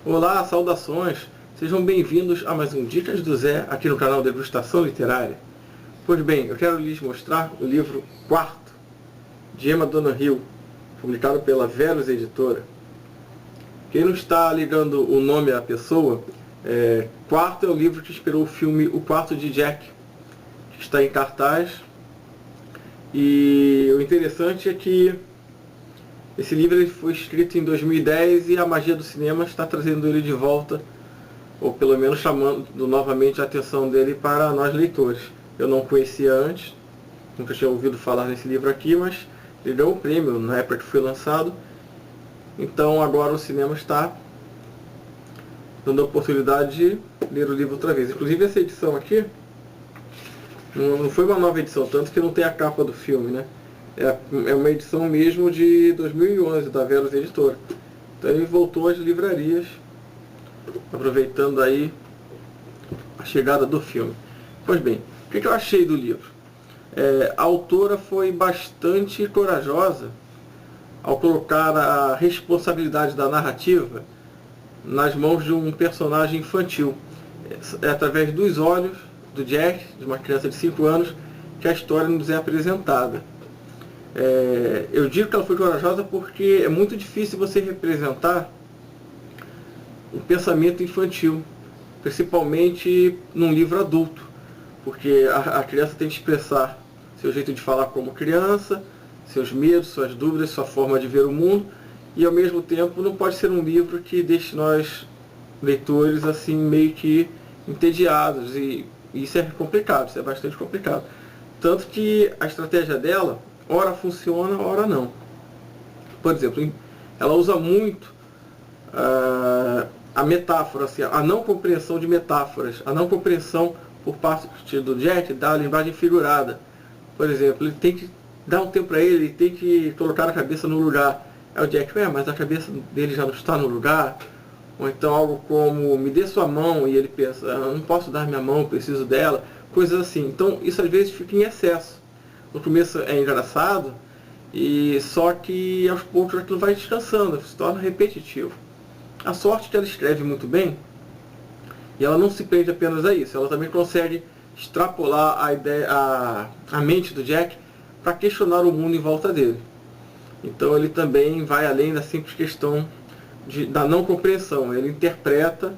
Olá, saudações! Sejam bem-vindos a mais um Dicas do Zé aqui no canal Degustação Literária. Pois bem, eu quero lhes mostrar o livro Quarto, de Emma Donoghue, publicado pela Verus Editora. Quem não está ligando o nome à pessoa, Quarto é o livro que inspirou o filme O Quarto de Jack, que está em cartaz. E o interessante é que esse livro ele foi escrito em 2010 e a magia do cinema está trazendo ele de volta, ou pelo menos chamando novamente a atenção dele para nós leitores. Eu não conhecia antes, nunca tinha ouvido falar nesse livro aqui, mas ele ganhou o prêmio na época que foi lançado. Então agora o cinema está dando a oportunidade de ler o livro outra vez. Inclusive essa edição aqui não foi uma nova edição, tanto que não tem a capa do filme, né? É uma edição mesmo de 2011, da Verus Editora. Então ele voltou às livrarias, aproveitando aí a chegada do filme. Pois bem, o que eu achei do livro? A autora foi bastante corajosa ao colocar a responsabilidade da narrativa nas mãos de um personagem infantil. É através dos olhos do Jack, de uma criança de 5 anos, que a história nos é apresentada. Eu digo que ela foi corajosa porque é muito difícil você representar o pensamento infantil, principalmente num livro adulto, porque a criança tem que expressar seu jeito de falar como criança, seus medos, suas dúvidas, sua forma de ver o mundo, e ao mesmo tempo não pode ser um livro que deixe nós, leitores, assim, meio que entediados, e isso é complicado, isso é bastante complicado. Tanto que a estratégia dela, ora funciona, ora não. Por exemplo, ela usa muito a metáfora, assim, a não compreensão de metáforas, a não compreensão por parte do Jack da linguagem figurada. Por exemplo, ele tem que dar um tempo para ele tem que colocar a cabeça no lugar. Aí o Jack, mas a cabeça dele já não está no lugar. Ou então algo como, me dê sua mão, e ele pensa, eu não posso dar minha mão, preciso dela. Coisas assim. Então isso às vezes fica em excesso. No começo é engraçado, e só que aos poucos aquilo vai descansando, se torna repetitivo. A sorte é que ela escreve muito bem, e ela não se prende apenas a isso, ela também consegue extrapolar a ideia, a mente do Jack para questionar o mundo em volta dele. Então ele também vai além da simples questão da não compreensão, ele interpreta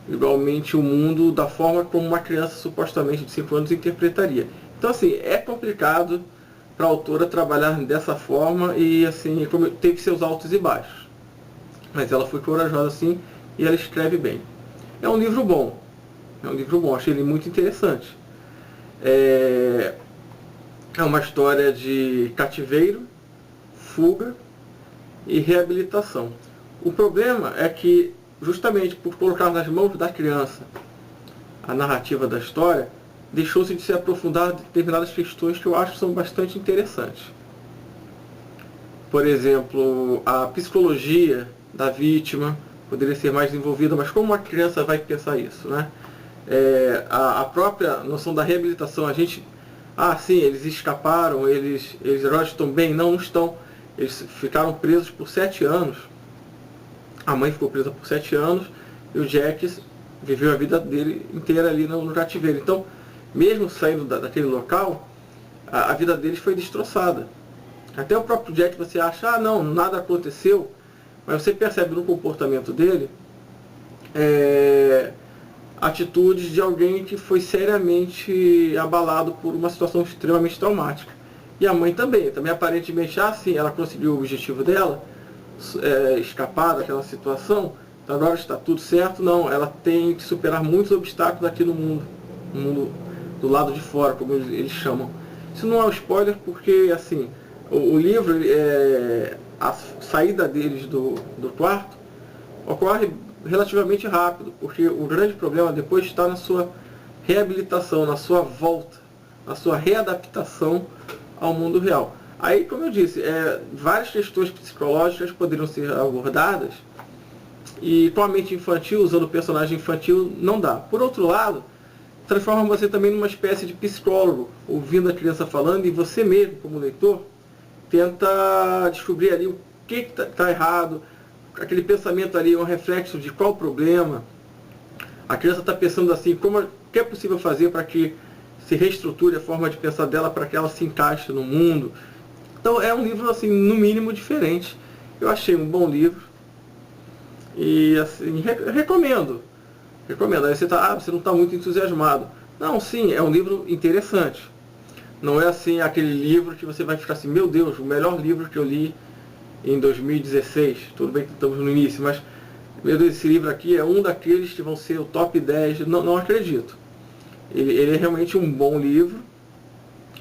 igualmente o mundo da forma como uma criança supostamente de 5 anos interpretaria. Então assim, é complicado para a autora trabalhar dessa forma e assim, teve seus altos e baixos. Mas ela foi corajosa assim e ela escreve bem. É um livro bom, achei ele muito interessante. É uma história de cativeiro, fuga e reabilitação. O problema é que, justamente por colocar nas mãos da criança a narrativa da história, deixou-se de se aprofundar em determinadas questões que eu acho que são bastante interessantes. Por exemplo, a psicologia da vítima poderia ser mais desenvolvida, mas como uma criança vai pensar isso, né? A própria noção da reabilitação, a gente... sim, eles escaparam, eles agora estão bem. Não estão. Eles ficaram presos por 7 anos. A mãe ficou presa por 7 anos e o Jack viveu a vida dele inteira ali no cativeiro. Então, mesmo saindo daquele local, a vida deles foi destroçada. Até o próprio Jack, você acha, não, nada aconteceu, mas você percebe no comportamento dele atitudes de alguém que foi seriamente abalado por uma situação extremamente traumática. E a mãe também aparentemente, sim, ela conseguiu o objetivo dela, escapar daquela situação, então agora está tudo certo. Não, ela tem que superar muitos obstáculos aqui no mundo do lado de fora, como eles chamam. Isso não é um spoiler, porque assim, o livro, a saída deles do quarto ocorre relativamente rápido, porque o grande problema depois está na sua reabilitação, na sua volta, na sua readaptação ao mundo real. Aí, como eu disse, várias questões psicológicas poderiam ser abordadas, e com a mente infantil, usando o personagem infantil, não dá. Por outro lado, transforma você também numa espécie de psicólogo, ouvindo a criança falando, e você mesmo, como leitor, tenta descobrir ali o que está errado, aquele pensamento ali é um reflexo de qual problema. A criança está pensando assim, o que é possível fazer para que se reestruture a forma de pensar dela para que ela se encaixe no mundo. Então é um livro, assim, no mínimo diferente. Eu achei um bom livro e, assim, recomendo. Recomendo. Aí você não está muito entusiasmado. Não, sim, é um livro interessante. Não é assim aquele livro que você vai ficar assim, meu Deus, o melhor livro que eu li em 2016. Tudo bem que estamos no início, mas, meu Deus, esse livro aqui é um daqueles que vão ser o top 10. Não acredito. Ele é realmente um bom livro.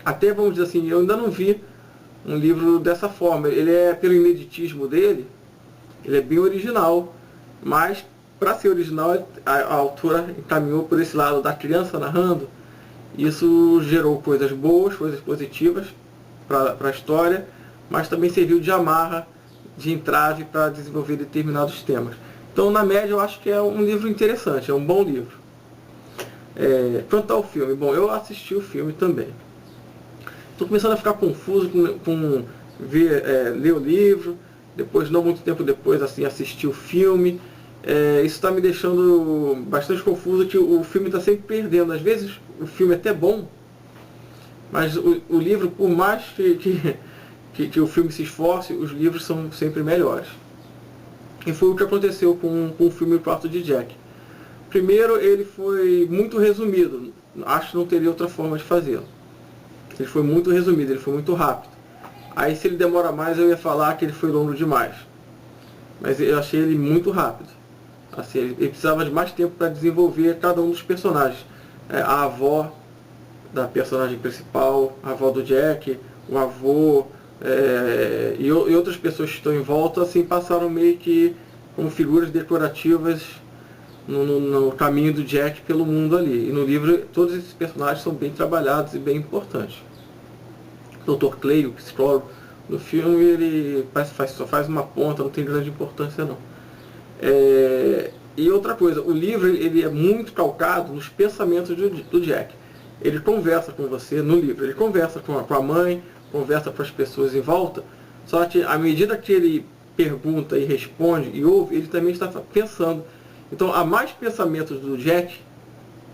Até, vamos dizer assim, eu ainda não vi um livro dessa forma. Ele é, pelo ineditismo dele, ele é bem original. Mas, para ser original, a autora encaminhou por esse lado da criança narrando. Isso gerou coisas boas, coisas positivas para a história, mas também serviu de amarra, de entrave para desenvolver determinados temas. Então, na média, eu acho que é um livro interessante, é um bom livro. Quanto ao filme, bom, eu assisti o filme também. Estou começando a ficar confuso com ler o livro, depois, não muito tempo depois, assim, assistir o filme. Isso está me deixando bastante confuso, que o filme está sempre perdendo. Às vezes o filme é até bom, mas o livro, por mais que o filme se esforce, os livros são sempre melhores. E foi o que aconteceu com o filme O Quarto de Jack. Primeiro, ele foi muito resumido. Acho que não teria outra forma de fazê-lo. Ele foi muito resumido, ele foi muito rápido. Aí, se ele demora mais, eu ia falar que ele foi longo demais. Mas eu achei ele muito rápido. Assim, ele precisava de mais tempo para desenvolver cada um dos personagens. A avó da personagem principal, a avó do Jack, o avô, e outras pessoas que estão em volta, assim, passaram meio que como figuras decorativas no caminho do Jack pelo mundo ali. E no livro, todos esses personagens são bem trabalhados e bem importantes. O Dr. Clay, o psicólogo, no filme, ele só faz uma ponta, não tem grande importância não. E outra coisa, o livro ele é muito calcado nos pensamentos do Jack. Ele conversa com você no livro, ele conversa com a mãe, conversa com as pessoas em volta, só que à medida que ele pergunta e responde e ouve, ele também está pensando. Então há mais pensamentos do Jack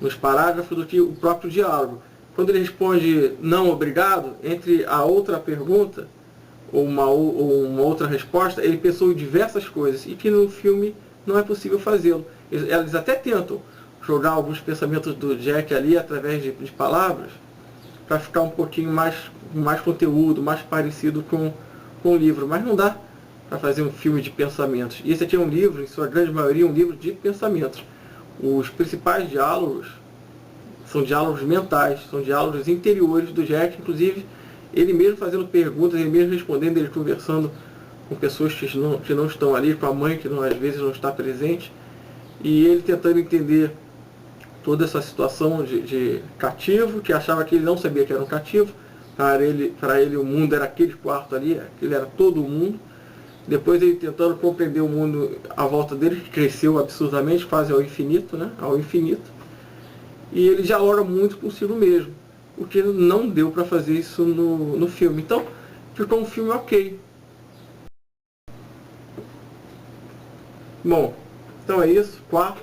nos parágrafos do que o próprio diálogo. Quando ele responde não, obrigado, entre a outra pergunta ou uma outra resposta, ele pensou em diversas coisas, e que no filme não é possível fazê-lo. Eles até tentam jogar alguns pensamentos do Jack ali através de palavras, para ficar um pouquinho mais conteúdo, mais parecido com o livro, mas não dá para fazer um filme de pensamentos. E esse aqui é um livro, em sua grande maioria, um livro de pensamentos. Os principais diálogos são diálogos mentais, são diálogos interiores do Jack, inclusive ele mesmo fazendo perguntas, ele mesmo respondendo, ele conversando com pessoas que não estão ali, com a mãe que às vezes não está presente, e ele tentando entender toda essa situação de cativo, que achava que ele não sabia que era um cativo. Para ele o mundo era aquele quarto ali, aquele era todo o mundo. Depois ele tentando compreender o mundo à volta dele, que cresceu absurdamente, quase ao infinito, né? Ao infinito. E ele dialoga muito consigo mesmo, o que não deu para fazer isso no filme. Então, ficou um filme ok. Bom, então é isso. Quarto,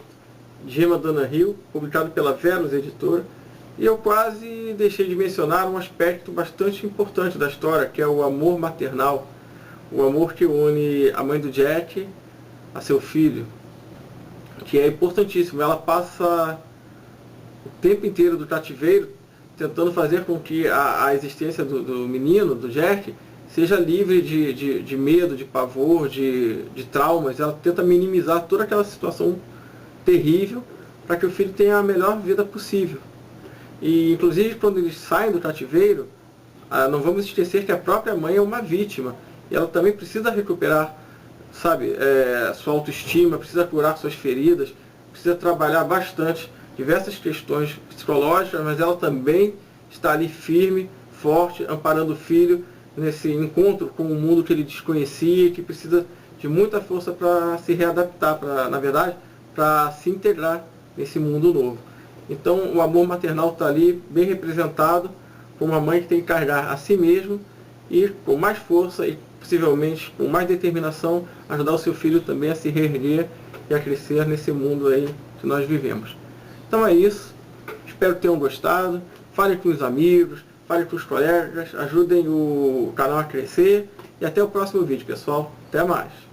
de Emma Donoghue, publicado pela Verus Editora. E eu quase deixei de mencionar um aspecto bastante importante da história, que é o amor maternal. O amor que une a mãe do Jack a seu filho, que é importantíssimo. Ela passa o tempo inteiro do cativeiro tentando fazer com que a existência do menino, do Jack, seja livre de medo, de pavor, de traumas. Ela tenta minimizar toda aquela situação terrível para que o filho tenha a melhor vida possível. E, inclusive, quando eles saem do cativeiro, não vamos esquecer que a própria mãe é uma vítima. E ela também precisa recuperar, sabe, sua autoestima, precisa curar suas feridas, precisa trabalhar bastante diversas questões psicológicas, mas ela também está ali firme, forte, amparando o filho nesse encontro com um mundo que ele desconhecia, que precisa de muita força para se readaptar, na verdade, para se integrar nesse mundo novo. Então o amor maternal está ali bem representado, com uma mãe que tem que carregar a si mesmo e com mais força e possivelmente com mais determinação, ajudar o seu filho também a se reerguer e a crescer nesse mundo aí que nós vivemos. Então é isso, espero que tenham gostado, falem com os amigos, falem com os colegas, ajudem o canal a crescer e até o próximo vídeo, pessoal. Até mais!